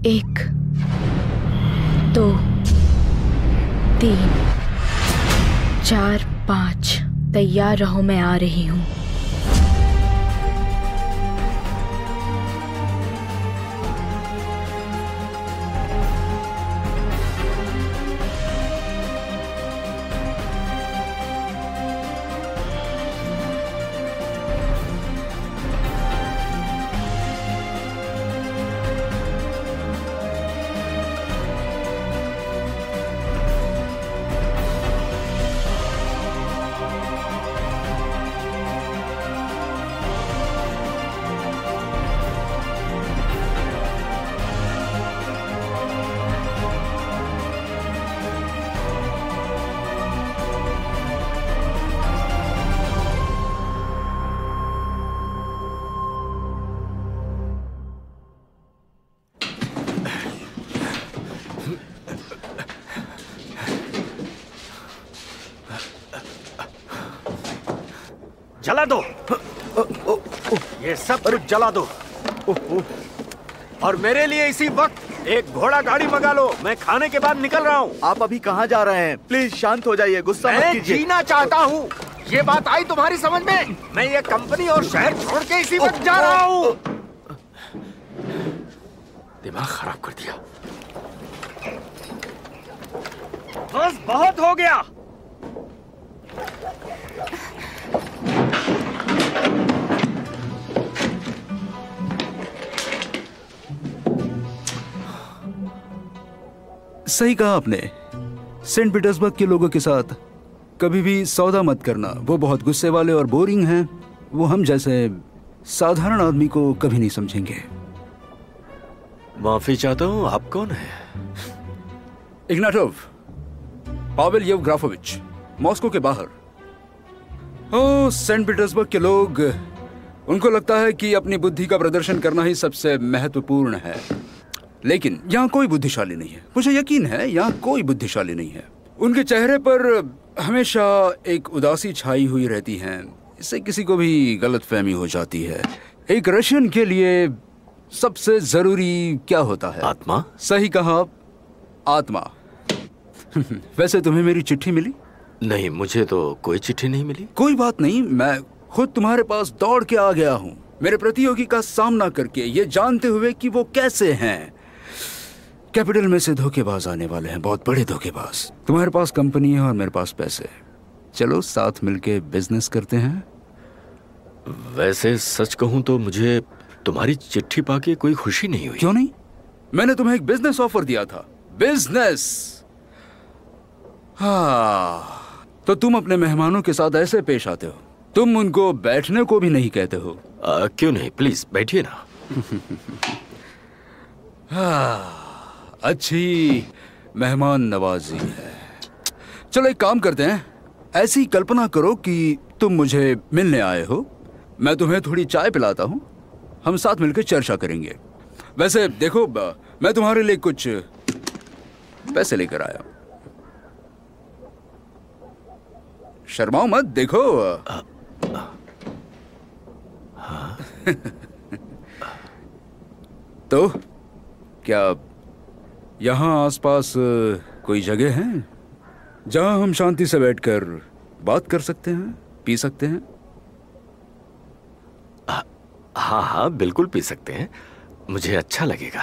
1 2 3 4 5। तैयार रहो, मैं आ रही हूँ। जला दो, ये सब कुछ जला दो। और मेरे लिए इसी वक्त एक घोड़ा गाड़ी मंगा लो, मैं खाने के बाद निकल रहा हूँ। आप अभी कहाँ जा रहे हैं? प्लीज शांत हो जाइए, गुस्सा मत कीजिए। जीना चाहता हूँ, ये बात आई तुम्हारी समझ में? मैं ये कंपनी और शहर छोड़ के इसी वक्त जा रहा हूँ। दिमाग खराब कर दिया। बस बहुत हो गया। सही कहा आपने। सेंट पीटर्सबर्ग के लोगों के साथ कभी भी सौदा मत करना, वो बहुत गुस्से वाले और बोरिंग हैं। वो हम जैसे साधारण आदमी को कभी नहीं समझेंगे। माफी चाहता हूँ, आप कौन है? इग्नाटोव, पावेल येवग्राफोविच, मॉस्को के बाहर। ओ, सेंट पीटर्सबर्ग के लोग, उनको लगता है कि अपनी बुद्धि का प्रदर्शन करना ही सबसे महत्वपूर्ण है, लेकिन यहाँ कोई बुद्धिशाली नहीं है। मुझे यकीन है यहाँ कोई बुद्धिशाली नहीं है। उनके चेहरे पर हमेशा एक उदासी छाई हुई रहती है, इससे किसी को भी गलतफहमी हो जाती है। एक रशियन के लिए सबसे जरूरी क्या होता है? आत्मा। सही कहा, आत्मा। वैसे तुम्हें मेरी चिट्ठी मिली? नहीं, मुझे तो कोई चिट्ठी नहीं मिली। कोई बात नहीं, मैं खुद तुम्हारे पास दौड़ के आ गया हूँ, मेरे प्रतियोगी का सामना करके, ये जानते हुए कि वो कैसे हैं। कैपिटल में से धोखेबाज आने वाले हैं, बहुत बड़े धोखेबाज। तुम्हारे पास कंपनी है और मेरे पास पैसे। चलो साथ मिलके बिजनेस करते हैं। वैसे सच कहूं तो मुझे तुम्हारी चिट्ठी पाके कोई खुशी नहीं हुई। क्यों नहीं? मैंने तुम्हें एक बिजनेस ऑफर दिया था। बिजनेस। हाँ, तो तुम अपने मेहमानों के साथ ऐसे पेश आते हो, तुम उनको बैठने को भी नहीं कहते हो। क्यों नहीं, प्लीज बैठिए ना। हाँ, अच्छी मेहमान नवाजी है। चलो एक काम करते हैं, ऐसी कल्पना करो कि तुम मुझे मिलने आए हो, मैं तुम्हें थोड़ी चाय पिलाता हूँ, हम साथ मिलकर चर्चा करेंगे। वैसे देखो, मैं तुम्हारे लिए कुछ पैसे लेकर आया। शर्माओ मत, देखो। तो क्या यहाँ आसपास कोई जगह है जहाँ हम शांति से बैठकर बात कर सकते हैं, पी सकते हैं? हाँ हाँ, बिल्कुल पी सकते हैं, मुझे अच्छा लगेगा।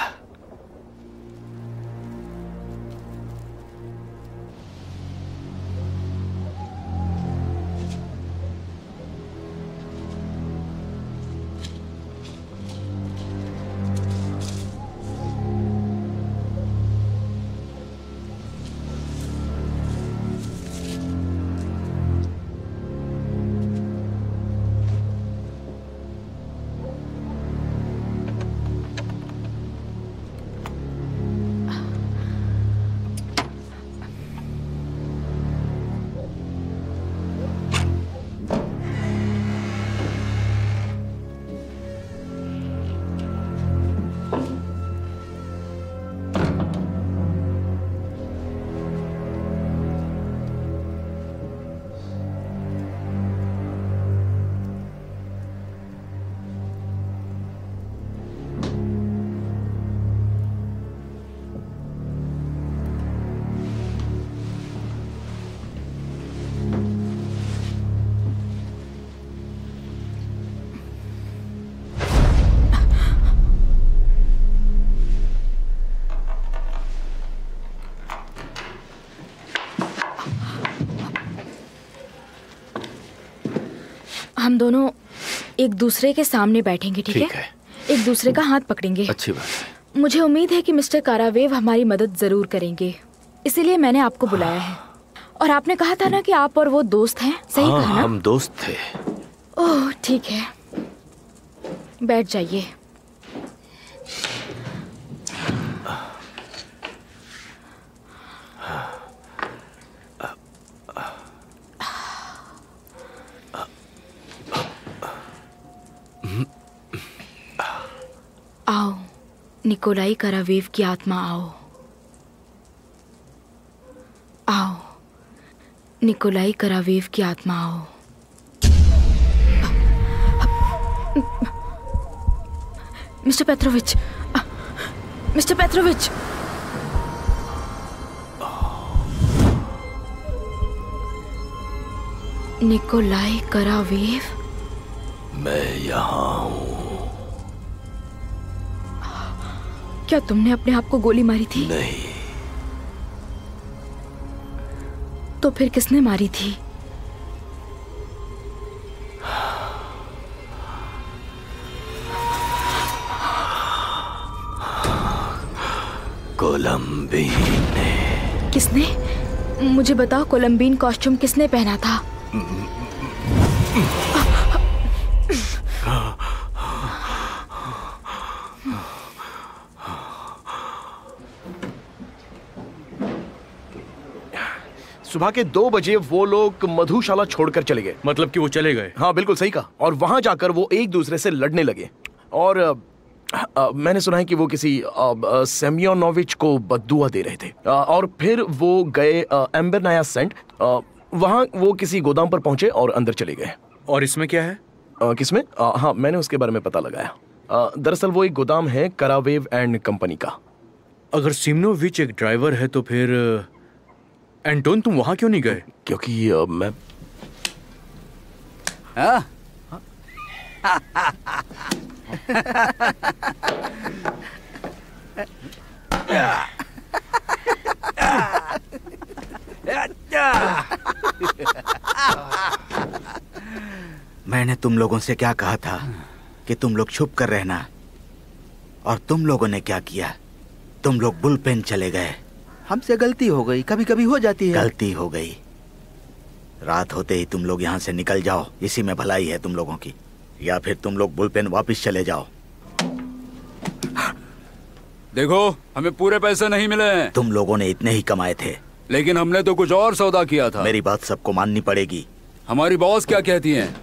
हम दोनों एक दूसरे के सामने बैठेंगे, ठीक है? एक दूसरे का हाथ पकड़ेंगे। अच्छी बात है। मुझे उम्मीद है कि मिस्टर कारावेव हमारी मदद जरूर करेंगे, इसीलिए मैंने आपको बुलाया है। और आपने कहा था ना कि आप और वो दोस्त हैं, सही कहा ना? हम दोस्त थे। ओह ठीक है, बैठ जाइए। आओ निकोलाई कारावेव की आत्मा, आओ आओ निकोलाई कारावेव की आत्मा, आओ। Mister Petrovich, mister Petrovich. Nikolai Karavaev, मैं यहाँ हूँ। क्या तुमने अपने आप को गोली मारी थी? नहीं। तो फिर किसने मारी थी? कोलंबीन ने। किसने? मुझे बताओ, कोलंबीन कॉस्ट्यूम किसने पहना था? सुबह के 2 बजे वो लोग मधुशाला छोड़कर चले गए। मतलब कि वो चले गए? हाँ बिल्कुल सही कहा। और वहां जाकर वो एक दूसरे से लड़ने लगे। और मैंने सुना है कि वो किसी सेमियोनोविच को बद्दुआ दे रहे थे। और फिर वो गए एम्बरनाया सेंट। वहां वो किसी गोदाम पर पहुंचे और अंदर चले गए। और इसमें क्या है? किसमें? हाँ मैंने उसके बारे में पता लगाया। दरअसल वो एक गोदाम है कारावेव एंड कंपनी का। अगर सिमनोविच एक ड्राइवर है तो फिर एंटोन तुम वहां क्यों नहीं गए? क्योंकि मैं मैंने तुम लोगों से क्या कहा था कि तुम लोग छुप कर रहना, और तुम लोगों ने क्या किया? तुम लोग बुलपेन चले गए। हमसे गलती हो गई, कभी कभी हो जाती है। गलती हो गई। रात होते ही तुम लोग यहाँ से निकल जाओ, इसी में भलाई है तुम लोगों की। या फिर तुम लोग बुलपेन वापस चले जाओ। देखो, हमें पूरे पैसे नहीं मिले। तुम लोगों ने इतने ही कमाए थे। लेकिन हमने तो कुछ और सौदा किया था। मेरी बात सबको माननी पड़ेगी। हमारी बॉस क्या कहती हैं?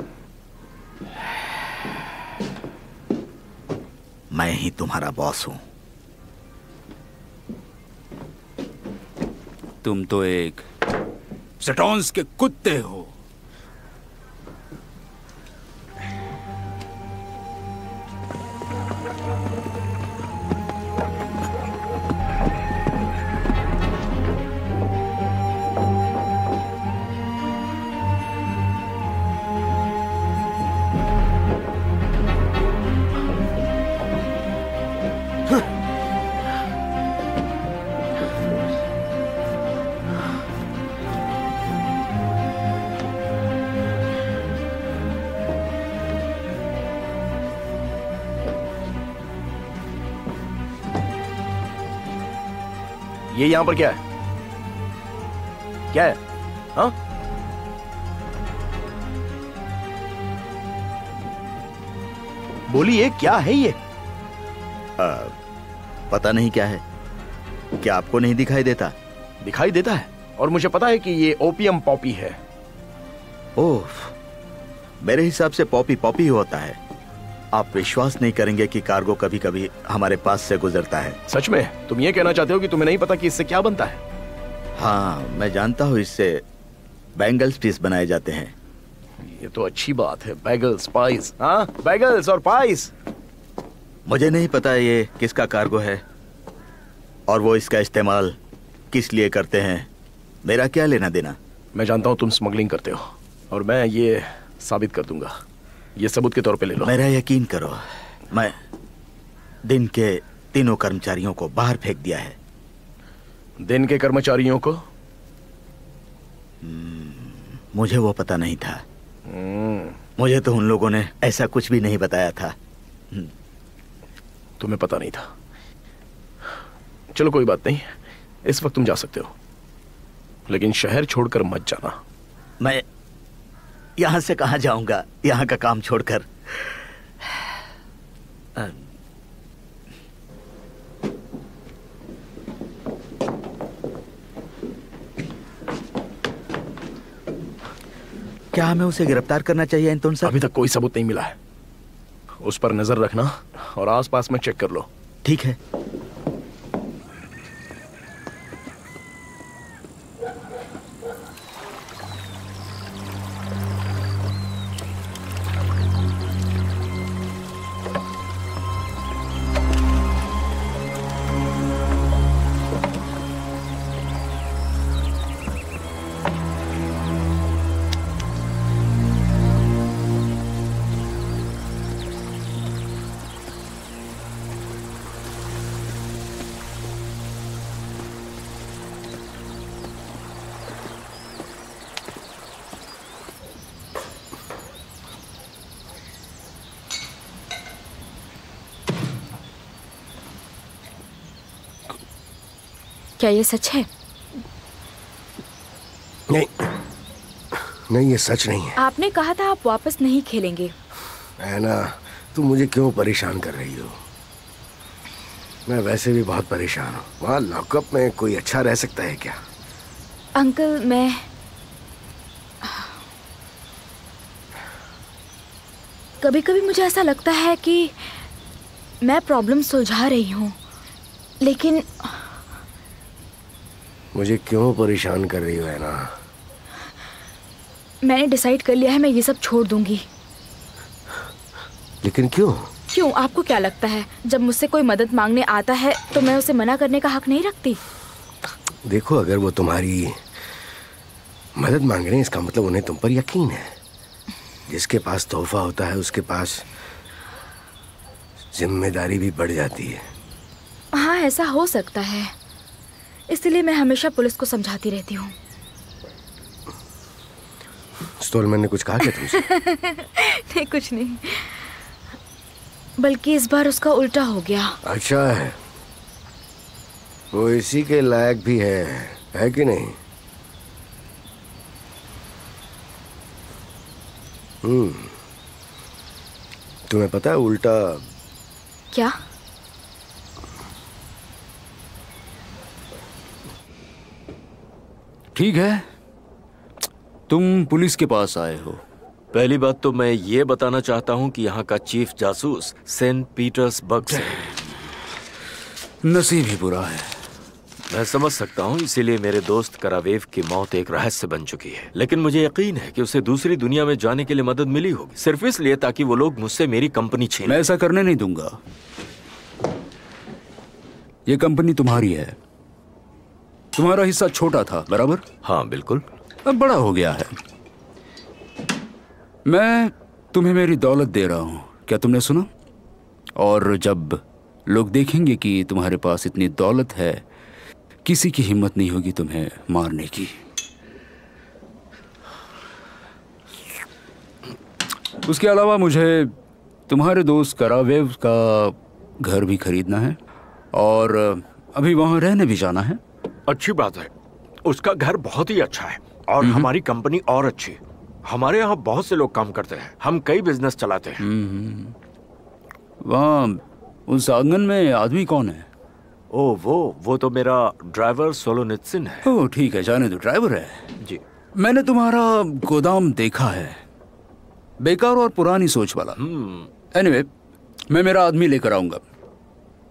मैं ही तुम्हारा बॉस हूं। तुम तो एक सेटॉन्स के कुत्ते हो। ये यहाँ पर क्या है? क्या है? हाँ? बोलिए, क्या है ये? पता नहीं क्या है। क्या आपको नहीं दिखाई देता? दिखाई देता है, और मुझे पता है कि ये ओपियम पॉपी है। ओह, मेरे हिसाब से पॉपी पॉपी होता है। आप विश्वास नहीं करेंगे कि कार्गो कभी कभी हमारे पास से गुजरता है। सच में? तुम ये कहना चाहते हो कि तुम्हें नहीं पता कि इससे क्या बनता है? हाँ, मैं जानता हूँ। इससे बैंगल्स पीस बनाए जाते हैं। ये तो अच्छी बात है। Bagels, price. हाँ, बैगल्स और पाइस। मुझे नहीं पता ये किसका कार्गो है और वो इसका इस्तेमाल किस लिए करते हैं। मेरा क्या लेना देना? मैं जानता हूँ तुम स्मगलिंग करते हो, और मैं ये साबित कर दूंगा। ये सबूत के तौर पे ले लो। मेरा यकीन करो, मैं दिन के तीनों कर्मचारियों को बाहर फेंक दिया है। दिन के कर्मचारियों को? मुझे वो पता नहीं था। मुझे तो उन लोगों ने ऐसा कुछ भी नहीं बताया था। तुम्हें पता नहीं था। चलो कोई बात नहीं, इस वक्त तुम जा सकते हो, लेकिन शहर छोड़कर मत जाना। मैं यहां से कहां जाऊंगा, यहां का काम छोड़कर। क्या हमें उसे गिरफ्तार करना चाहिए एंटोन सर? अभी तक कोई सबूत नहीं मिला है। उस पर नजर रखना और आसपास में चेक कर लो। ठीक है। क्या ये सच है? नहीं नहीं, ये सच नहीं है। आपने कहा था आप वापस नहीं खेलेंगे। ऐना, तुम मुझे क्यों परेशान कर रही हो? मैं वैसे भी बहुत परेशान हूँ। वहाँ लॉकअप में कोई अच्छा रह सकता है क्या? अंकल, मैं कभी कभी मुझे ऐसा लगता है कि मैं प्रॉब्लम सुलझा रही हूँ, लेकिन मुझे क्यों परेशान कर रही हो ऐना? मैंने डिसाइड कर लिया है, मैं ये सब छोड़ दूंगी। लेकिन क्यों? क्यों? आपको क्या लगता है जब मुझसे कोई मदद मांगने आता है तो मैं उसे मना करने का हक नहीं रखती? देखो, अगर वो तुम्हारी मदद मांग रहे हैं, इसका मतलब उन्हें तुम पर यकीन है। जिसके पास तोहफा होता है उसके पास जिम्मेदारी भी बढ़ जाती है। हाँ, ऐसा हो सकता है, इसलिए मैं हमेशा पुलिस को समझाती रहती हूँ। स्टॉलमैन ने कुछ कहा क्या तुमसे? नहीं, कुछ नहीं, बल्कि इस बार उसका उल्टा हो गया। अच्छा है, वो इसी के लायक भी है कि नहीं? तुम्हें पता है उल्टा क्या? ठीक है, तुम पुलिस के पास आए हो। पहली बात तो मैं ये बताना चाहता हूँ कि यहाँ का चीफ जासूस सेंट पीटर्सबर्ग से। नसीब ही बुरा है। मैं समझ सकता हूँ, इसीलिए मेरे दोस्त करावेव की मौत एक रहस्य बन चुकी है। लेकिन मुझे यकीन है कि उसे दूसरी दुनिया में जाने के लिए मदद मिली होगी, सिर्फ इसलिए ताकि वो लोग मुझसे मेरी कंपनी छीन। मैं ऐसा करने नहीं दूंगा। ये कंपनी तुम्हारी है। तुम्हारा हिस्सा छोटा था, बराबर? हाँ बिल्कुल। अब बड़ा हो गया है। मैं तुम्हें मेरी दौलत दे रहा हूं, क्या तुमने सुना? और जब लोग देखेंगे कि तुम्हारे पास इतनी दौलत है, किसी की हिम्मत नहीं होगी तुम्हें मारने की। उसके अलावा मुझे तुम्हारे दोस्त करावेव का घर भी खरीदना है और अभी वहां रहने भी जाना है। अच्छी बात है, उसका घर बहुत ही अच्छा है और हमारी कंपनी और अच्छी। हमारे यहाँ बहुत से लोग काम करते हैं, हम कई बिजनेस चलाते हैं। वहाँ उस आंगन में आदमी कौन है? ओ वो तो मेरा ड्राइवर सोलोनित्सिन है। ओह ठीक है, जाने दो, ड्राइवर है जी। मैंने तुम्हारा गोदाम देखा है, बेकार और पुरानी सोच वाला। एनीवे, मैं मेरा आदमी लेकर आऊंगा।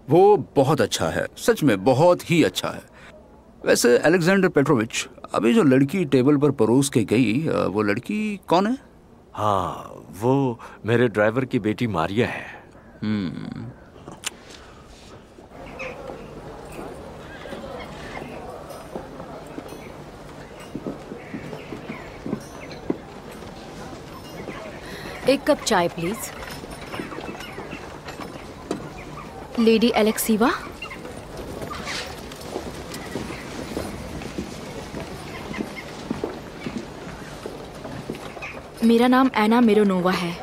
वो बहुत अच्छा है, सच में बहुत ही अच्छा है। वैसे अलेक्जेंडर पेट्रोविच, अभी जो लड़की टेबल पर परोस के गई, वो लड़की कौन है? हाँ, वो मेरे ड्राइवर की बेटी मारिया है। एक कप चाय प्लीज। लेडी एलेक्सीवा। मेरा नाम एना मिरोनोवा है।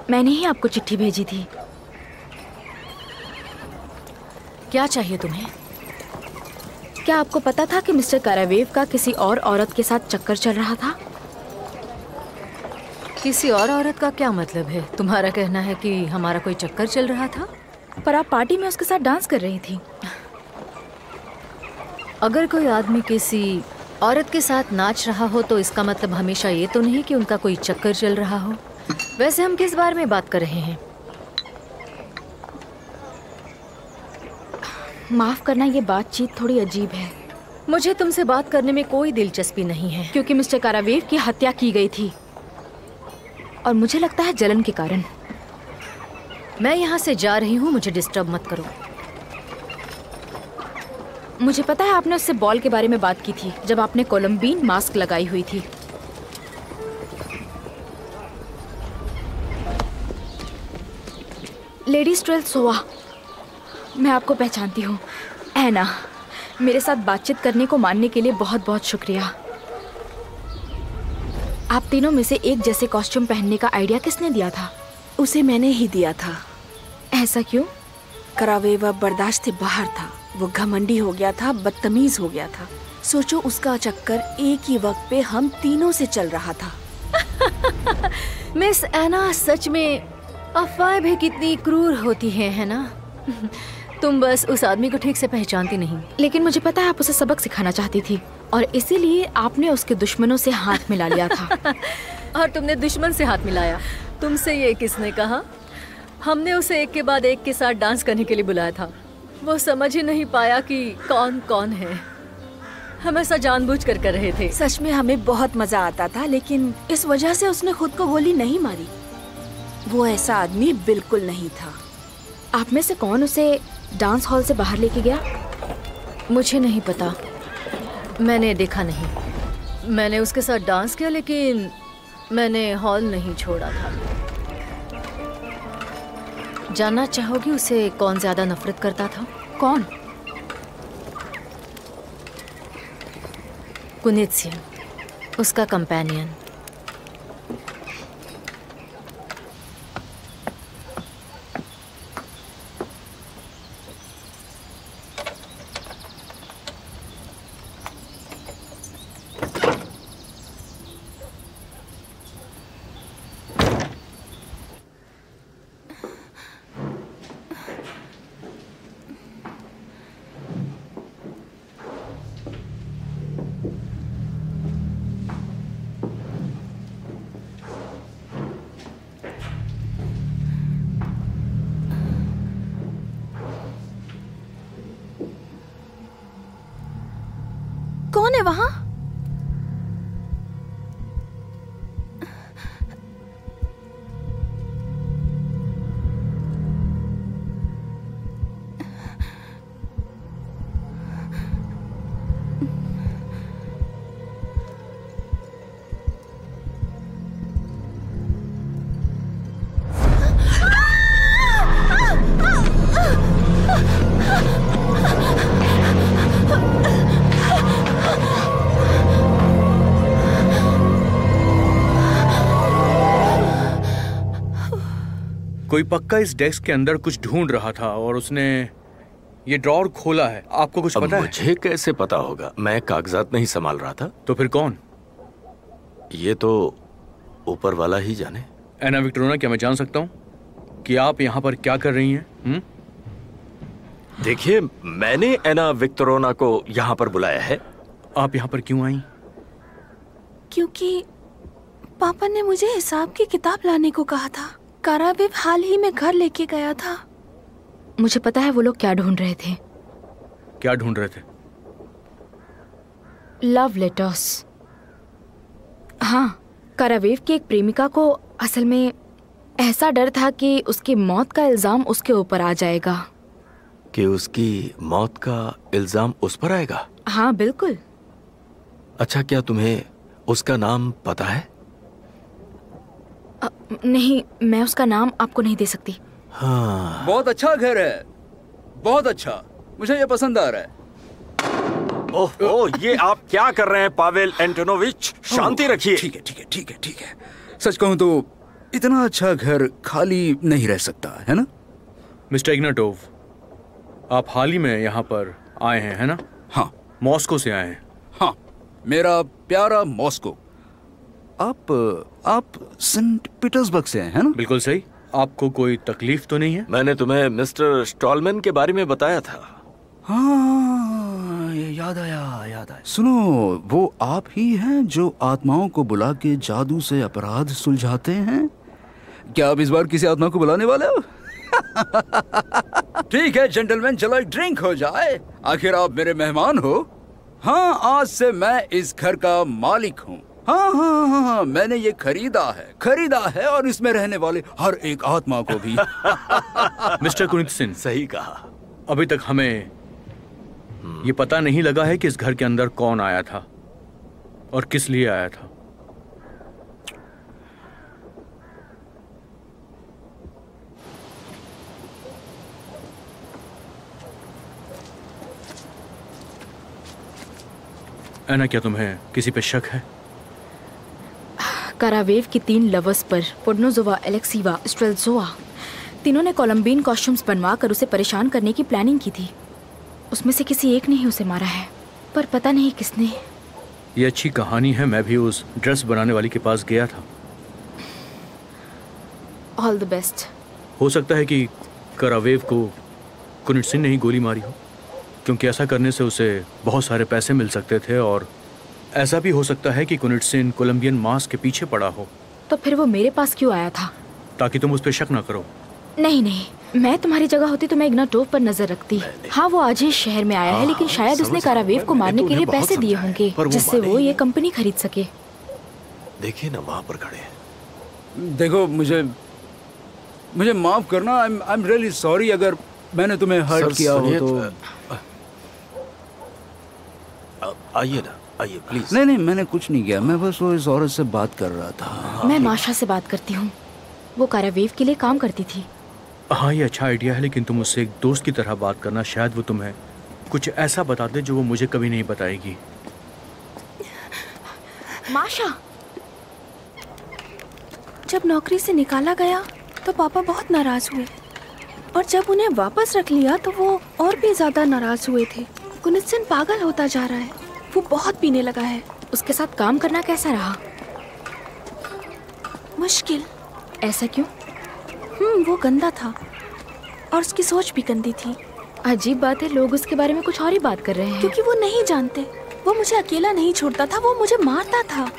मैंने ही आपको चिट्ठी भेजी थी। क्या चाहिए तुम्हें? क्या आपको पता था कि मिस्टर कारावेव का किसी और औरत के साथ चक्कर चल रहा था? किसी और औरत का क्या मतलब है? तुम्हारा कहना है कि हमारा कोई चक्कर चल रहा था? पर आप पार्टी में उसके साथ डांस कर रही थी। अगर कोई आदमी किसी औरत के साथ नाच रहा हो तो इसका मतलब हमेशा ये तो नहीं कि उनका कोई चक्कर चल रहा हो। वैसे हम किस बारे में बात कर रहे हैं? माफ करना, ये बातचीत थोड़ी अजीब है। मुझे तुमसे बात करने में कोई दिलचस्पी नहीं है। क्योंकि मिस्टर कारावेव की हत्या की गई थी और मुझे लगता है जलन के कारण। मैं यहाँ से जा रही हूँ, मुझे डिस्टर्ब मत करो। मुझे पता है आपने उससे बॉल के बारे में बात की थी जब आपने कोलंबीन मास्क लगाई हुई थी। लेडी स्ट्रेल्सोवा, मैं आपको पहचानती हूँ। एना, मेरे साथ बातचीत करने को मानने के लिए बहुत बहुत शुक्रिया। आप तीनों में से एक जैसे कॉस्ट्यूम पहनने का आइडिया किसने दिया था? उसे मैंने ही दिया था। ऐसा क्यों? करावेव अब बर्दाश्त से बाहर था। वो घमंडी हो गया था, बदतमीज हो गया था। सोचो, उसका चक्कर एक ही वक्त पे हम तीनों से चल रहा था। मिस एना, सच में अफवाहें भी कितनी क्रूर होती हैं, है ना? तुम बस उस आदमी को ठीक से पहचानती नहीं। लेकिन मुझे पता है आप उसे सबक सिखाना चाहती थी और इसीलिए आपने उसके दुश्मनों से हाथ मिला लिया था। और तुमने दुश्मन से हाथ मिलाया? तुमसे ये किसने कहा? हमने उसे एक के बाद एक के साथ डांस करने के लिए बुलाया था। वो समझ ही नहीं पाया कि कौन कौन है। हम ऐसा जानबूझ कर रहे थे। सच में हमें बहुत मजा आता था, लेकिन इस वजह से उसने खुद को गोली नहीं मारी। वो ऐसा आदमी बिल्कुल नहीं था। आप में से कौन उसे डांस हॉल से बाहर लेके गया? मुझे नहीं पता, मैंने देखा नहीं। मैंने उसके साथ डांस किया, लेकिन मैंने हॉल नहीं छोड़ा था। जानना चाहोगी उसे कौन ज्यादा नफरत करता था? कौन? कुनित्सियन, उसका कंपेनियन। कौन है वहाँ? कोई पक्का इस डेस्क के अंदर कुछ ढूंढ रहा था और उसने ये ड्रॉर खोला है। आपको कुछ पता है? मुझे कैसे पता होगा? मैं कागजात नहीं संभाल रहा था। तो फिर कौन? ये तो ऊपर वाला ही जाने। एना विक्टोरिया, क्या मैं जान सकता हूँ कि आप यहाँ पर क्या कर रही हैं? देखिए, मैंने एना विक्टोरिया को यहाँ पर बुलाया है। आप यहाँ पर क्यों आई? क्योंकि पापा ने मुझे हिसाब की किताब लाने को कहा था। कारावेव हाल ही में घर लेके गया था। मुझे पता है वो लोग क्या ढूंढ रहे थे। क्या ढूंढ रहे थे? Love letters. हाँ, कारावेव की एक प्रेमिका को असल में ऐसा डर था कि उसकी मौत का इल्जाम उसके ऊपर आ जाएगा। कि उसकी मौत का इल्जाम उस पर आएगा? हाँ, बिल्कुल। अच्छा, क्या तुम्हें उसका नाम पता है? नहीं, मैं उसका नाम आपको नहीं दे सकती। हाँ। बहुत अच्छा घर है, बहुत अच्छा। मुझे ये पसंद आ रहा है। ओह, ये आप क्या कर रहे हैं पावेल एंटोनोविच? शांति रखिए। ठीक है, ठीक है, ठीक है, ठीक है। सच कहूं तो इतना अच्छा घर खाली नहीं रह सकता, है ना? मिस्टर इग्नाटोव, आप हाल ही में यहाँ पर आए हैं, है ना? हाँ। मॉस्को से आए हैं? हाँ, मेरा प्यारा मॉस्को। आप सेंट पीटर्सबर्ग से हैं, है ना? बिल्कुल सही। आपको कोई तकलीफ तो नहीं है? मैंने तुम्हें मिस्टर स्टॉलमैन के बारे में बताया था। हाँ, याद आया। सुनो, वो आप ही हैं जो आत्माओं को बुला के जादू से अपराध सुलझाते हैं? क्या आप इस बार किसी आत्मा को बुलाने वाले हो? ठीक है जेंटलमैन, चलो एक ड्रिंक हो जाए। आखिर आप मेरे मेहमान हो। हाँ, आज से मैं इस घर का मालिक हूँ। हाँ, मैंने ये खरीदा है और इसमें रहने वाले हर एक आत्मा को भी। मिस्टर कुनित्सिन, सही कहा। अभी तक हमें ये पता नहीं लगा है कि इस घर के अंदर कौन आया था और किस लिए आया था। ऐना, क्या तुम्हें किसी पे शक है? कारावेव की 3 लवर्स पर, पोडनोजोवा, एलेक्सीवा, स्ट्रेल्जोवा, तीनों ने कोलंबियन कॉस्ट्यूम्स बनवा कर उसे परेशान करने की प्लानिंग की थी। उसमें से किसी एक ने ही उसे मारा है, पर पता नहीं किसने। ये अच्छी कहानी है। मैं भी उस ड्रेस बनाने वाली के पास गया था। All the best. हो सकता है कि कारावेव को कुनित्सिन ने ही गोली मारी हो, क्योंकि ऐसा करने से उसे बहुत सारे पैसे मिल सकते थे, और ऐसा भी हो सकता है कि कुनित्सिन कोलंबियन मास्क के पीछे पड़ा हो। तो फिर वो मेरे पास क्यों आया था? ताकि तुम उस पर शक ना करो। नहीं, मैं तुम्हारी जगह होती तो मैं इग्नाटोव पर नजर रखती। हाँ, वो आज ही शहर में आया है, लेकिन शायद उसने कारावेव को मारने के लिए पैसे दिए होंगे, जिससे वो ये कंपनी खरीद सके। देखिए ना, वहां पर खड़े हैं। देखो, मुझे माफ करना। आई एम रियली सॉरी अगर मैंने तुम्हें हर्ट किया हो तो। आइए ना, आइए प्लीज। नहीं, मैंने कुछ नहीं किया। मैं बस वो इस औरत से बात कर रहा था। मैं माशा से बात करती हूँ। वो कारावेव के लिए काम करती थी। हाँ, ये अच्छा आइडिया है, लेकिन तुम उससे एक दोस्त की तरह बात करना। शायद वो तुम्हें कुछ ऐसा बता दे जो वो मुझे कभी नहीं बताएगी। माशा, जब नौकरी से निकाला गया तो पापा बहुत नाराज हुए, और जब उन्हें वापस रख लिया तो वो और भी ज्यादा नाराज हुए थे। कुनित्सिन पागल होता जा रहा है। वो बहुत पीने लगा है। उसके साथ काम करना कैसा रहा? मुश्किल। ऐसा क्यों? वो गंदा था और उसकी सोच भी गंदी थी। अजीब बात है, लोग उसके बारे में कुछ और ही बात कर रहे हैं। क्योंकि वो नहीं जानते। वो मुझे अकेला नहीं छोड़ता था, वो मुझे मारता था।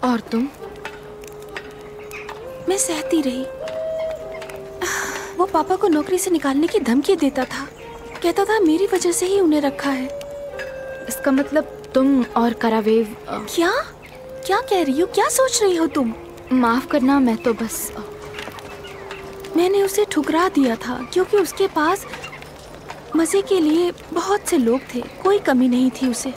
और तुम? मैं सहती रही। वो पापा को नौकरी से निकालने की धमकी देता था। कहता था मेरी वजह से ही उन्हें रखा है। इसका मतलब तुम और कारावेव। क्या कह रही हो? क्या सोच रही हो तुम? माफ करना, मैं तो बस। मैंने उसे ठुकरा दिया था क्योंकि उसके पास मजे के लिए बहुत से लोग थे। कोई कमी नहीं थी उसे।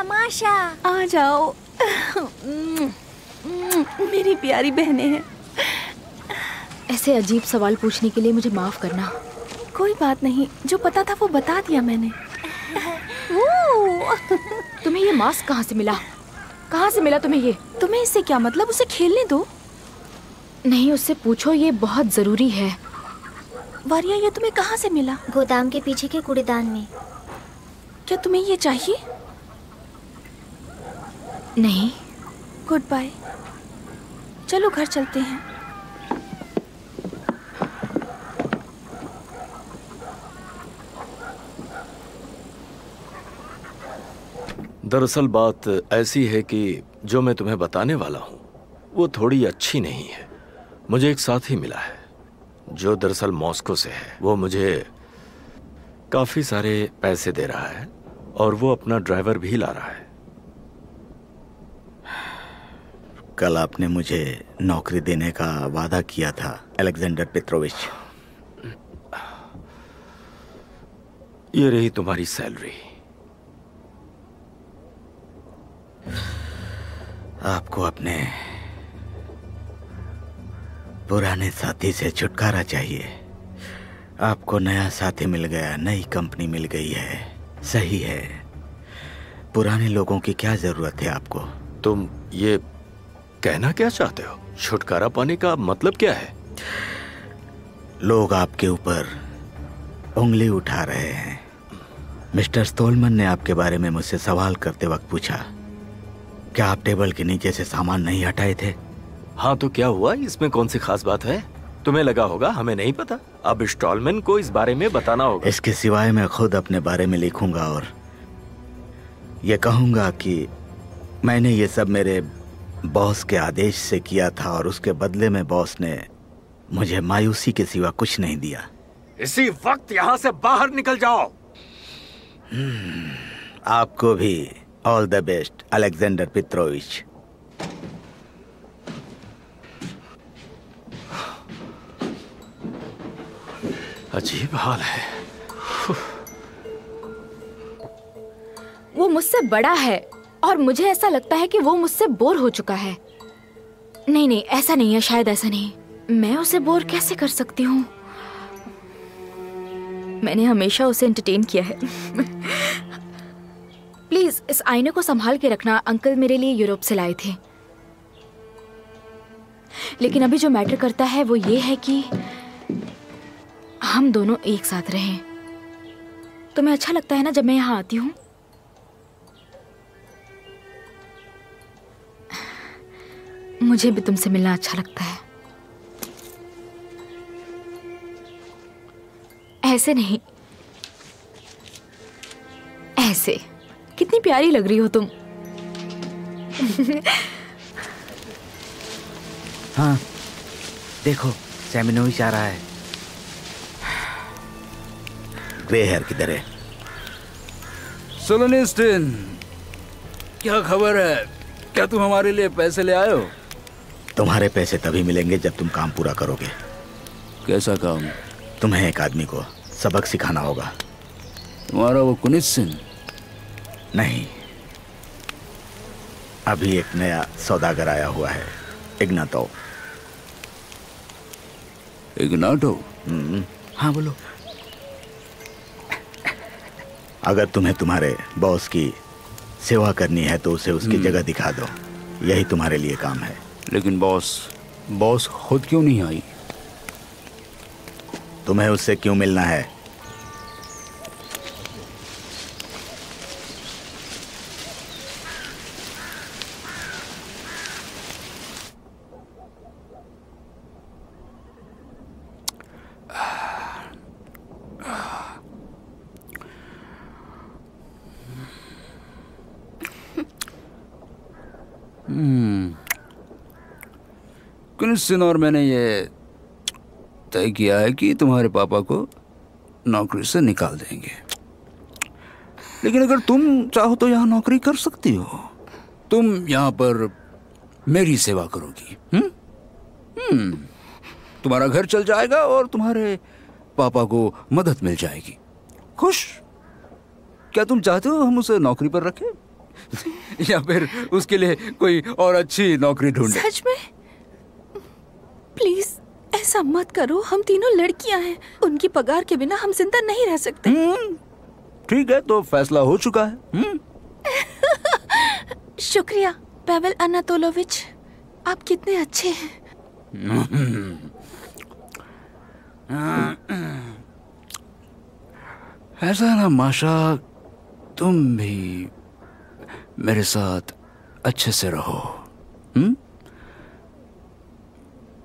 माशा आ जाओ। मेरी प्यारी बहनें हैं। ऐसे अजीब सवाल पूछने के लिए मुझे माफ करना। कोई बात नहीं, जो पता था वो बता दिया मैंने। तुम्हें ये मास्क कहाँ से मिला? कहाँ से मिला तुम्हें ये? तुम्हें इससे क्या मतलब? उसे खेलने दो। नहीं, उससे पूछो, ये बहुत जरूरी है। वारिया, ये तुम्हें कहाँ से मिला? गोदाम के पीछे के कूड़ेदान में। क्या तुम्हें ये चाहिए? नहीं। Goodbye. चलो घर चलते हैं। दरअसल बात ऐसी है कि जो मैं तुम्हें बताने वाला हूं वो थोड़ी अच्छी नहीं है। मुझे एक साथी मिला है जो दरअसल मॉस्को से है। वो मुझे काफी सारे पैसे दे रहा है और वो अपना ड्राइवर भी ला रहा है। कल आपने मुझे नौकरी देने का वादा किया था, अलेक्जेंडर पेट्रोविच। ये रही तुम्हारी सैलरी। आपको अपने पुराने साथी से छुटकारा चाहिए। आपको नया साथी मिल गया, नई कंपनी मिल गई है, सही है। पुराने लोगों की क्या जरूरत है आपको? तुम ये कहना क्या चाहते हो? छुटकारा पाने का मतलब क्या है? लोग आपके ऊपर उंगली उठा रहे हैं। मिस्टर स्टोलमन ने आपके बारे में मुझसे सवाल करते वक्त पूछा, क्या आप टेबल के नीचे से सामान नहीं हटाए थे? हाँ, तो क्या हुआ? इसमें कौन सी खास बात है? तुम्हें लगा होगा हमें नहीं पता। अब स्टॉलमैन को इस बारे में बताना होगा। इसके सिवाय मैं खुद अपने बारे में लिखूंगा और ये कहूंगा कि मैंने ये सब मेरे बॉस के आदेश से किया था और उसके बदले में बॉस ने मुझे मायूसी के सिवा कुछ नहीं दिया। इसी वक्त यहाँ से बाहर निकल जाओ। आपको भी all the best, Alexander Petrovich. अजीब हाल है। वो मुझसे बड़ा है और मुझे ऐसा लगता है कि वो मुझसे बोर हो चुका है। नहीं, ऐसा नहीं है, शायद ऐसा नहीं। मैं उसे बोर कैसे कर सकती हूँ? मैंने हमेशा उसे एंटरटेन किया है। प्लीज इस आईने को संभाल के रखना, अंकल मेरे लिए यूरोप से लाए थे। लेकिन अभी जो मैटर करता है वो ये है कि हम दोनों एक साथ रहें। तुम्हें अच्छा लगता है ना जब मैं यहाँ आती हूँ? मुझे भी तुमसे मिलना अच्छा लगता है। ऐसे नहीं, ऐसे। कितनी प्यारी लग रही हो तुम। हाँ देखो, सेमिनोविच आ रहा है। ग्रे हेयर किधर है? सोलोनिस्टिन, क्या खबर है? क्या तुम हमारे लिए पैसे ले आए हो? तुम्हारे पैसे तभी मिलेंगे जब तुम काम पूरा करोगे। कैसा काम? तुम्हें एक आदमी को सबक सिखाना होगा। तुम्हारा वो कुनित्सिन? नहीं, अभी एक नया सौदागर आया हुआ है, इग्नाटो। इग्नाटो? हाँ बोलो। अगर तुम्हें तुम्हारे बॉस की सेवा करनी है तो उसे उसकी जगह दिखा दो। यही तुम्हारे लिए काम है। लेकिन बॉस खुद क्यों नहीं आई? तुम्हें उससे क्यों मिलना है? कुनित्सिन और मैंने ये तय किया है कि तुम्हारे पापा को नौकरी से निकाल देंगे। लेकिन अगर तुम चाहो तो यहाँ नौकरी कर सकती हो। तुम यहाँ पर मेरी सेवा करोगी। तुम्हारा घर चल जाएगा और तुम्हारे पापा को मदद मिल जाएगी। खुश? क्या तुम चाहते हो हम उसे नौकरी पर रखें? या फिर उसके लिए कोई और अच्छी नौकरी ढूंढे? सच में? प्लीज ऐसा मत करो। हम तीनों लड़कियां हैं, उनकी पगार के बिना हम जिंदा नहीं रह सकते। ठीक है, तो फैसला हो चुका है। शुक्रिया पावेल अनातोलोविच, आप कितने अच्छे हैं। ऐसा ना माशा, तुम भी मेरे साथ अच्छे से रहो।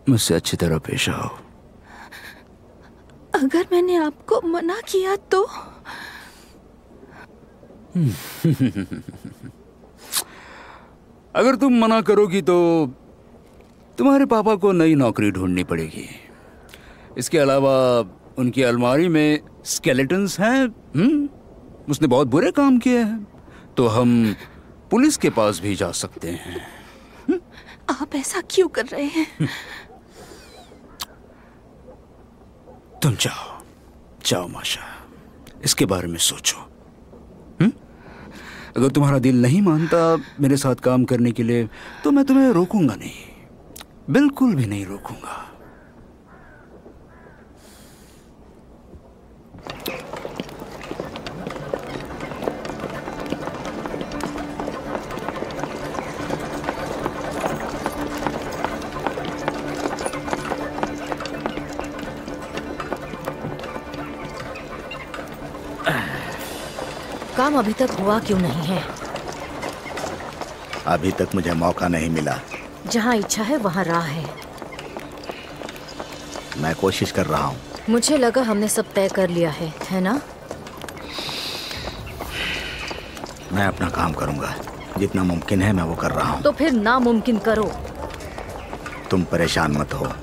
मुझसे अच्छी तरह पेश आओ। अगर मैंने आपको मना किया तो? अगर तुम मना करोगी तो तुम्हारे पापा को नई नौकरी ढूंढनी पड़ेगी। इसके अलावा उनकी अलमारी में स्केलेटन्स हैं। उसने बहुत बुरे काम किए हैं, तो हम पुलिस के पास भी जा सकते हैं। आप ऐसा क्यों कर रहे हैं? तुम जाओ माशा, इसके बारे में सोचो। अगर तुम्हारा दिल नहीं मानता मेरे साथ काम करने के लिए तो मैं तुम्हें रोकूंगा नहीं, बिल्कुल भी नहीं रोकूंगा। काम अभी तक हुआ क्यों नहीं है? अभी तक मुझे मौका नहीं मिला। जहाँ इच्छा है वहाँ राह है। मैं कोशिश कर रहा हूँ। मुझे लगा हमने सब तय कर लिया है ना? मैं अपना काम करूँगा, जितना मुमकिन है मैं वो कर रहा हूँ। तो फिर नामुमकिन करो। तुम परेशान मत हो।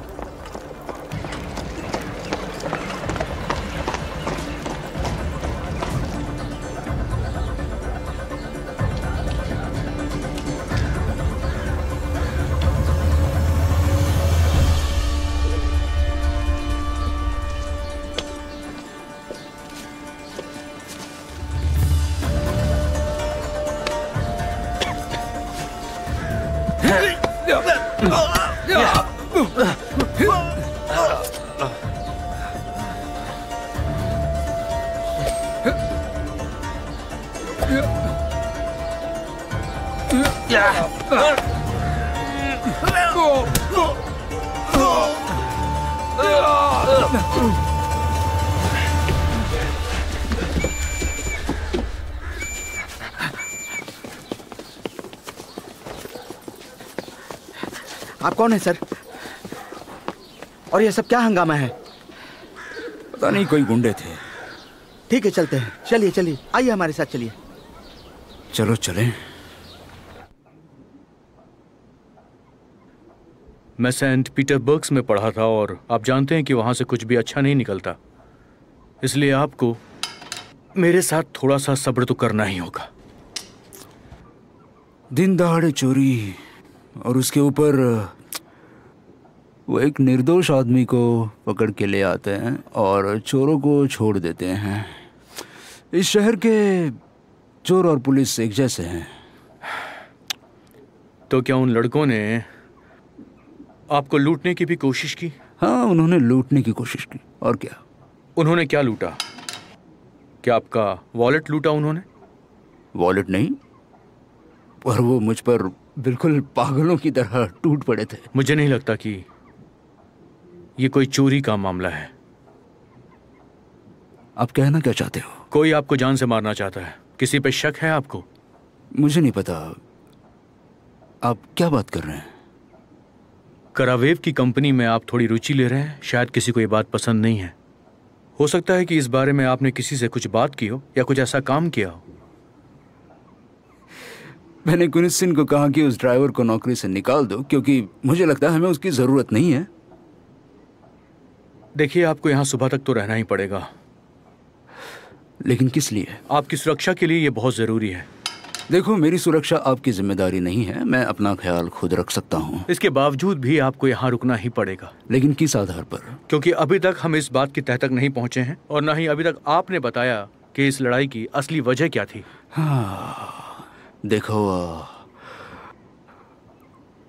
आप कौन है सर? और ये सब क्या हंगामा है? पता नहीं, कोई गुंडे थे। ठीक है, चलते हैं। चलिए चलिए, आइए हमारे साथ चलिए। चलो चलें। मैं सेंट पीटर्सबर्ग में पढ़ा था और आप जानते हैं कि वहां से कुछ भी अच्छा नहीं निकलता। इसलिए आपको मेरे साथ थोड़ा सा सब्र तो करना ही होगा। दिन दहाड़े चोरी, और उसके ऊपर वो एक निर्दोष आदमी को पकड़ के ले आते हैं और चोरों को छोड़ देते हैं। इस शहर के चोर और पुलिस एक जैसे हैं। तो क्या उन लड़कों ने आपको लूटने की भी कोशिश की? हाँ, उन्होंने लूटने की कोशिश की। और क्या? उन्होंने क्या लूटा? क्या आपका वॉलेट लूटा उन्होंने? वॉलेट नहीं, पर वो मुझ पर बिल्कुल पागलों की तरह टूट पड़े थे। मुझे नहीं लगता कि ये कोई चोरी का मामला है। आप कहना क्या चाहते हो? कोई आपको जान से मारना चाहता है। किसी पे शक है आपको? मुझे नहीं पता। आप क्या बात कर रहे हैं? करावेव की कंपनी में आप थोड़ी रुचि ले रहे हैं। शायद किसी को ये बात पसंद नहीं है। हो सकता है कि इस बारे में आपने किसी से कुछ बात की हो या कुछ ऐसा काम किया हो। मैंने कुनित्सिन को कहा कि उस ड्राइवर को नौकरी से निकाल दो, क्योंकि मुझे लगता है हमें उसकी जरूरत नहीं है। देखिए, आपको यहाँ सुबह तक तो रहना ही पड़ेगा। लेकिन किस लिए? आपकी सुरक्षा के लिए ये बहुत जरूरी है। देखो, मेरी सुरक्षा आपकी जिम्मेदारी नहीं है। मैं अपना ख्याल खुद रख सकता हूँ। इसके बावजूद भी आपको यहाँ रुकना ही पड़ेगा। लेकिन किस आधार पर? क्योंकि अभी तक हम इस बात की तह तक नहीं पहुंचे हैं और न ही अभी तक आपने बताया कि इस लड़ाई की असली वजह क्या थी। हाँ, देखो,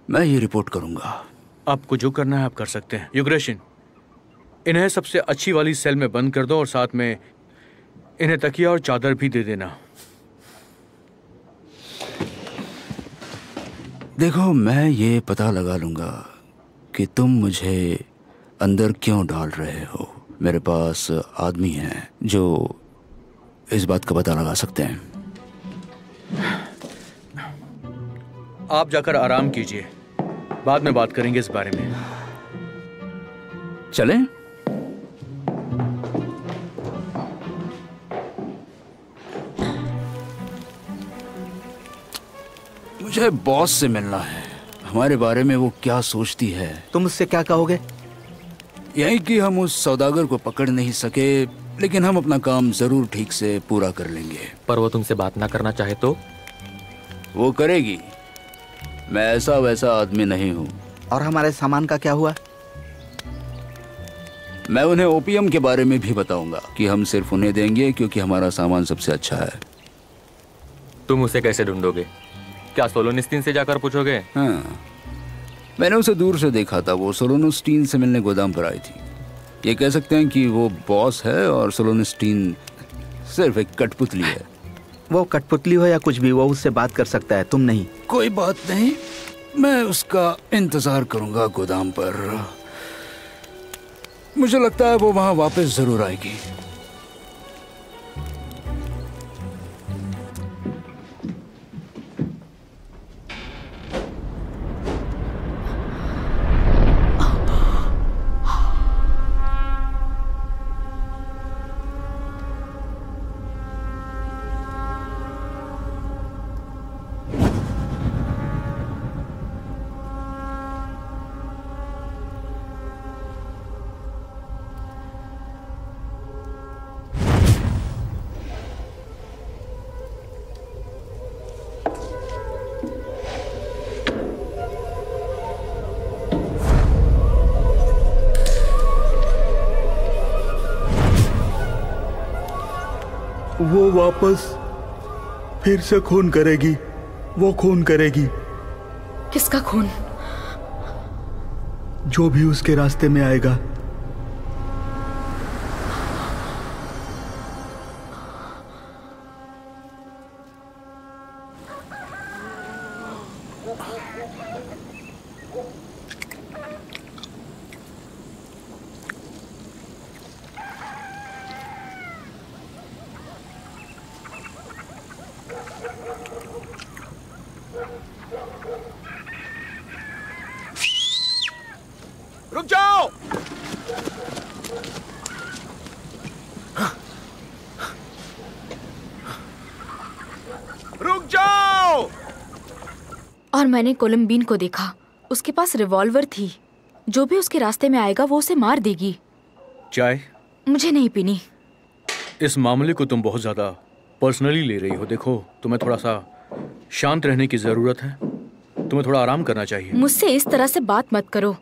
मैं ये रिपोर्ट करूंगा। आपको जो करना है आप कर सकते हैं। युगरेशिन, इन्हें सबसे अच्छी वाली सेल में बंद कर दो और साथ में इन्हें तकिया और चादर भी दे देना। देखो, मैं ये पता लगा लूंगा कि तुम मुझे अंदर क्यों डाल रहे हो। मेरे पास आदमी हैं जो इस बात का पता लगा सकते हैं। आप जाकर आराम कीजिए, बाद में बात करेंगे इस बारे में। चलें? मुझे बॉस से मिलना है। हमारे बारे में वो क्या सोचती है। तुम उससे क्या कहोगे? यही कि हम उस सौदागर को पकड़ नहीं सके, लेकिन हम अपना काम जरूर ठीक से पूरा कर लेंगे। पर वो तुमसे बात ना करना चाहे तो? वो करेगी। मैं ऐसा वैसा आदमी नहीं हूँ। और हमारे सामान का क्या हुआ? मैं उन्हें ओपियम के बारे में भी बताऊंगा कि हम सिर्फ उन्हें देंगे क्योंकि हमारा सामान सबसे अच्छा है। तुम उसे कैसे ढूंढोगे? क्या सोलोनिस्टीन से जाकर पूछोगे? हाँ, मैंने उसे दूर से देखा था। वो सोलोनिस्टीन से मिलने गोदाम पर आई थी। ये कह सकते हैं कि वो बॉस है और सोलोनिस्टीन सिर्फ एक कठपुतली है। वो कठपुतली हो या कुछ भी, वो उससे बात कर सकता है, तुम नहीं। कोई बात नहीं, मैं उसका इंतजार करूंगा गोदाम पर। मुझे लगता है वो वहां वापस जरूर आएगी। वो वापस फिर से खून करेगी। वो खून करेगी। किसका खून? जो भी उसके रास्ते में आएगा। रुक जाओ। रुक जाओ। और मैंने कोलंबीन को देखा, उसके पास रिवॉल्वर थी। जो भी उसके रास्ते में आएगा वो उसे मार देगी। चाय? मुझे नहीं पीनी। इस मामले को तुम बहुत ज्यादा पर्सनली ले रही हो। देखो, तुम्हें थोड़ा सा शांत रहने की जरूरत है। तुम्हें थोड़ा आराम करना चाहिए। मुझसे इस तरह से बात मत करो।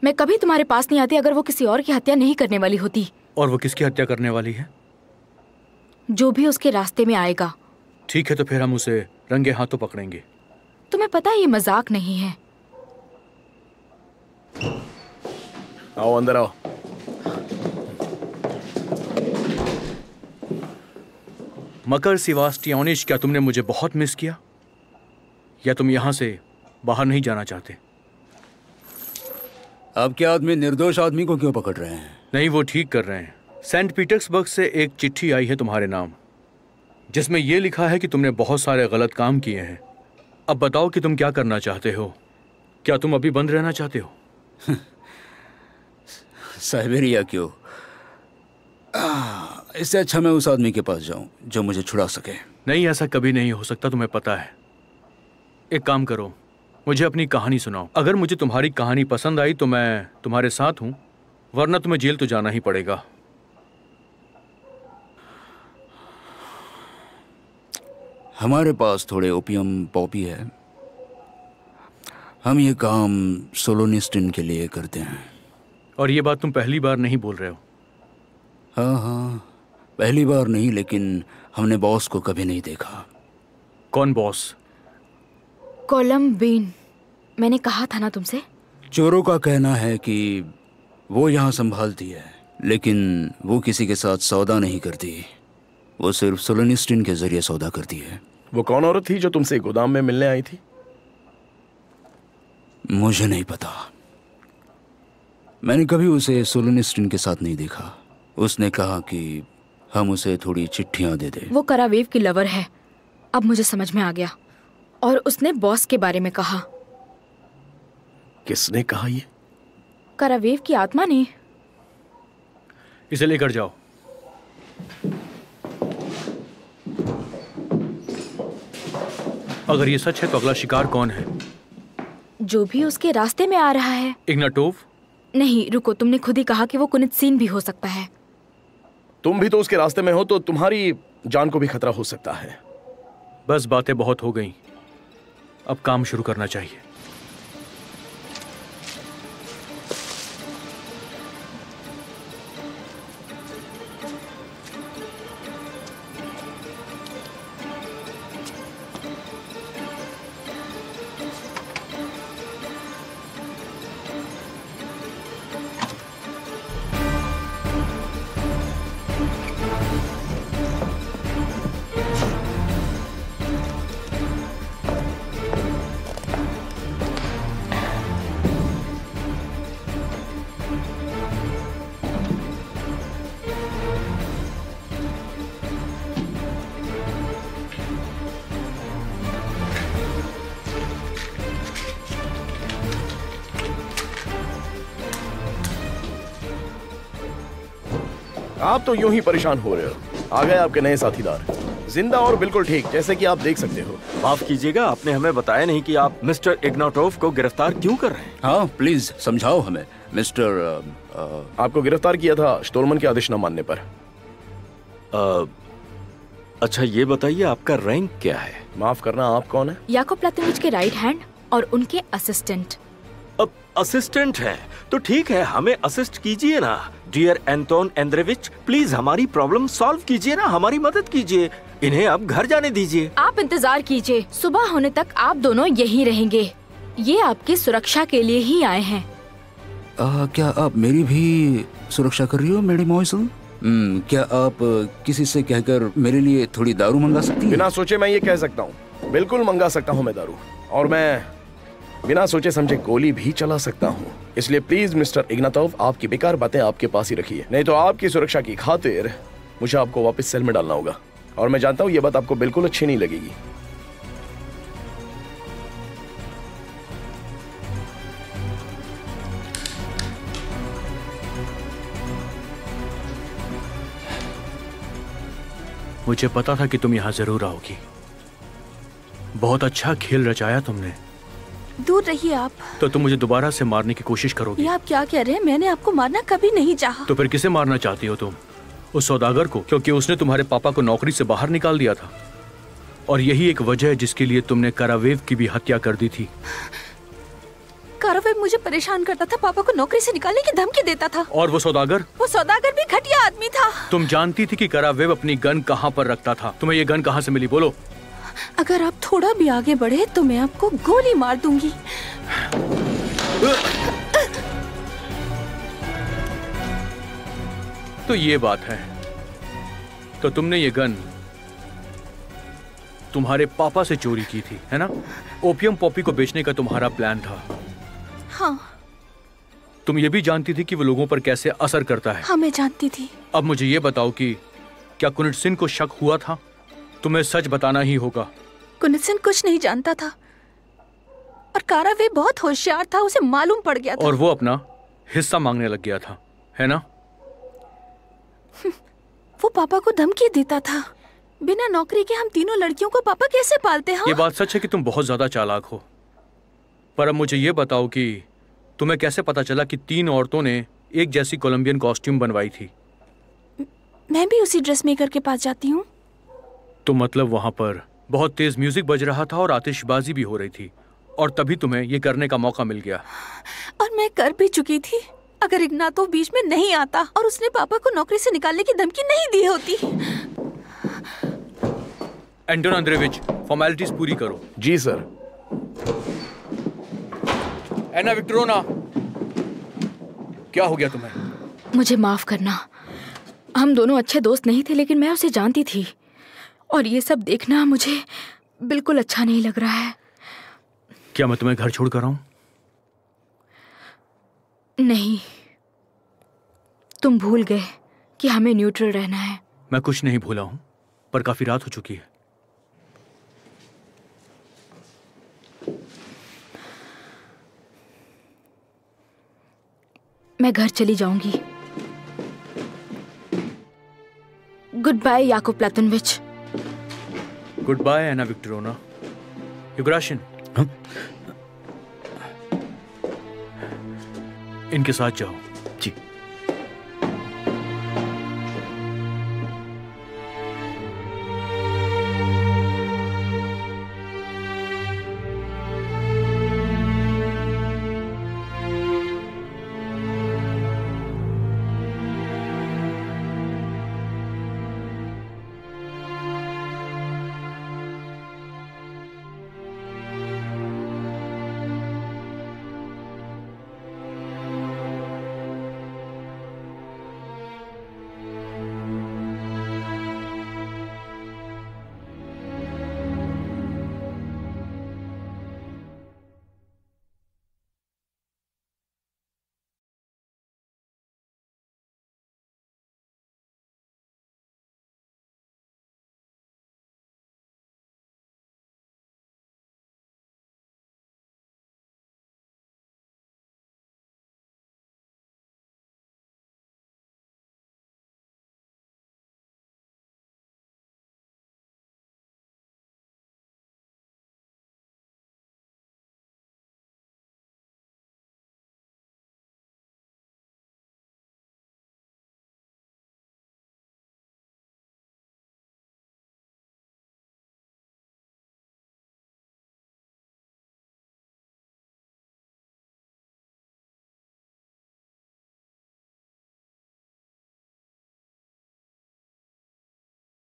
मैं कभी तुम्हारे पास नहीं आती अगर वो किसी और की हत्या नहीं करने वाली होती। और वो किसकी हत्या करने वाली है? जो भी उसके रास्ते में आएगा। ठीक है, तो फिर हम उसे रंगे हाथों पकड़ेंगे। तुम्हें पता है ये मजाक नहीं है। आओ अंदर आओ। मकर सिवास्टियोनिच, क्या तुमने मुझे बहुत मिस किया, या तुम यहां से बाहर नहीं जाना चाहते? आपके आदमी निर्दोष आदमी को क्यों पकड़ रहे हैं? नहीं, वो ठीक कर रहे हैं। सेंट पीटर्सबर्ग से एक चिट्ठी आई है तुम्हारे नाम, जिसमें यह लिखा है कि तुमने बहुत सारे गलत काम किए हैं। अब बताओ कि तुम क्या करना चाहते हो? क्या तुम अभी बंद रहना चाहते हो? साइबेरिया क्यों? इससे अच्छा मैं उस आदमी के पास जाऊं जो मुझे छुड़ा सके। नहीं, ऐसा कभी नहीं हो सकता, तुम्हें पता है। एक काम करो, मुझे अपनी कहानी सुनाओ। अगर मुझे तुम्हारी कहानी पसंद आई तो मैं तुम्हारे साथ हूं, वरना तुम्हें जेल तो जाना ही पड़ेगा। हमारे पास थोड़े ओपियम पॉपी है। हम ये काम सोलोनिस्टिन के लिए करते हैं। और ये बात तुम पहली बार नहीं बोल रहे हो? हाँ, पहली बार नहीं, लेकिन हमने बॉस को कभी नहीं देखा। कौन बॉस? कोलंबीन। मैंने कहा था ना तुमसे। चोरों का कहना है कि वो यहाँ संभालती है, लेकिन वो किसी के साथ सौदा नहीं करती। वो सिर्फ सोलोनिस्टिन के जरिए सौदा करती है। वो कौन औरत थी जो तुमसे गोदाम में मिलने आई थी? मुझे नहीं पता। मैंने कभी उसे सोलोनिस्टिन के साथ नहीं देखा। उसने कहा कि हम उसे थोड़ी चिट्ठियां दे दें। वो करावेव की लवर है। अब मुझे समझ में आ गया। और उसने बॉस के बारे में कहा। किसने कहा ये? करावेव की आत्मा ने। इसे लेकर जाओ। अगर ये सच है तो अगला शिकार कौन है? जो भी उसके रास्ते में आ रहा है। इग्नाटोव? नहीं, रुको, तुमने खुद ही कहा कि वो कुनित्सिन भी हो सकता है। तुम भी तो उसके रास्ते में हो, तो तुम्हारी जान को भी खतरा हो सकता है। बस बातें बहुत हो गई, अब काम शुरू करना चाहिए। आप तो यूं ही परेशान हो रहे हो। आ गए आपके नए साथीदार, जिंदा और बिल्कुल ठीक, जैसे कि आप देख सकते हो। माफ कीजिएगा, आपने हमें बताया नहीं कि आप मिस्टर इग्नाटोव को गिरफ्तार क्यों कर रहे हैं। हाँ, प्लीज समझाओ हमें मिस्टर। आपको गिरफ्तार किया था स्टोलमन के आदेश न मानने पर। अच्छा, ये बताइए आपका रैंक क्या है? माफ करना, आप कौन है? याकोब प्लातोविच के राइट हैंड और उनके असिस्टेंट। अब असिस्टेंट हैं तो ठीक है, हमें असिस्ट कीजिए ना। डियर एंटोन एंड्रेविच, प्लीज हमारी प्रॉब्लम सॉल्व कीजिए ना, हमारी मदद कीजिए। इन्हें अब घर जाने दीजिए। आप इंतजार कीजिए, सुबह होने तक आप दोनों यहीं रहेंगे। ये आपकी सुरक्षा के लिए ही आए हैं। क्या आप मेरी भी सुरक्षा कर रही हो मैडम मॉइसल? क्या आप किसी से कहकर मेरे लिए थोड़ी दारू मंगा सकती हैं? बिना सोचे मैं ये कह सकता हूँ, बिल्कुल मंगा सकता हूँ मैं दारू, और मैं बिना सोचे समझे गोली भी चला सकता हूँ। इसलिए प्लीज मिस्टर इग्नातोव, आपकी बेकार बातें आपके पास ही रखिए, नहीं तो आपकी सुरक्षा की खातिर मुझे आपको वापस सेल में डालना होगा। और मैं जानता हूँ ये बात आपको बिल्कुल अच्छी नहीं लगेगी। मुझे पता था कि तुम यहाँ जरूर आओगी। बहुत अच्छा खेल रचाया तुमने। दूर रहिए आप। तो तुम मुझे दोबारा से मारने की कोशिश करोगी? ये आप क्या कह रहे हैं? मैंने आपको मारना कभी नहीं चाहा। तो फिर किसे मारना चाहती हो तुम? उस सौदागर को, क्योंकि उसने तुम्हारे पापा को नौकरी से बाहर निकाल दिया था। और यही एक वजह है जिसके लिए तुमने कारावेव की भी हत्या कर दी थी। कारावेव मुझे परेशान करता था, पापा को नौकरी से निकालने की धमकी देता था। और वो सौदागर भी घटिया आदमी था। तुम जानती थी कि कारावेव अपनी गन कहाँ पर रखता था। तुम्हें ये गन कहाँ से मिली, बोलो? अगर आप थोड़ा भी आगे बढ़े तो मैं आपको गोली मार दूंगी। तो ये बात है। तो तुमने ये गन तुम्हारे पापा से चोरी की थी, है ना? ओपियम पॉपी को बेचने का तुम्हारा प्लान था। हाँ। तुम ये भी जानती थी कि वो लोगों पर कैसे असर करता है। हाँ, मैं जानती थी। अब मुझे ये बताओ कि क्या कुनिटसिन को शक हुआ था? तुम्हें सच बताना ही होगा। कुनिटसिन कुछ नहीं जानता था और कारावेव बहुत होशियार था, उसे मालूम पड़ गया था। और वो अपना हिस्सा मांगने लग गया था, है ना? वो पापा को धमकी देता था। बिना नौकरी के हम तीनों लड़कियों को पापा कैसे पालते हैं? ये बात सच है कि तुम बहुत ज्यादा चालाक हो, पर अब मुझे ये बताओ कि तुम्हें कैसे पता चला कि 3 औरतों ने एक जैसी कोलंबियन कॉस्ट्यूम बनवाई थी? मैं भी उसी ड्रेस मेकर के पास जाती हूँ। तो मतलब वहां पर बहुत तेज म्यूजिक बज रहा था और आतिशबाजी भी हो रही थी, और तभी तुम्हें ये करने का मौका मिल गया। और मैं कर भी चुकी थी अगर इग्नातोव बीच में नहीं आता और उसने पापा को नौकरी से निकालने की धमकी नहीं दी होती। एंटोन एंड्रेविच, फॉर्मेलिटीज पूरी करो। जी सर। एना विक्टोरोना, क्या हो गया तुम्हें? मुझे माफ करना, हम दोनों अच्छे दोस्त नहीं थे, लेकिन मैं उसे जानती थी और ये सब देखना मुझे बिल्कुल अच्छा नहीं लग रहा है। क्या मैं तुम्हें घर छोड़ कर आऊं? नहीं, तुम भूल गए कि हमें न्यूट्रल रहना है। मैं कुछ नहीं भूला हूं, पर काफी रात हो चुकी है। मैं घर चली जाऊंगी। गुड बाय याकूब प्लातोनविच। गुड बाय एना विक्टोरोना। युगराशिन, इनके साथ जाओ।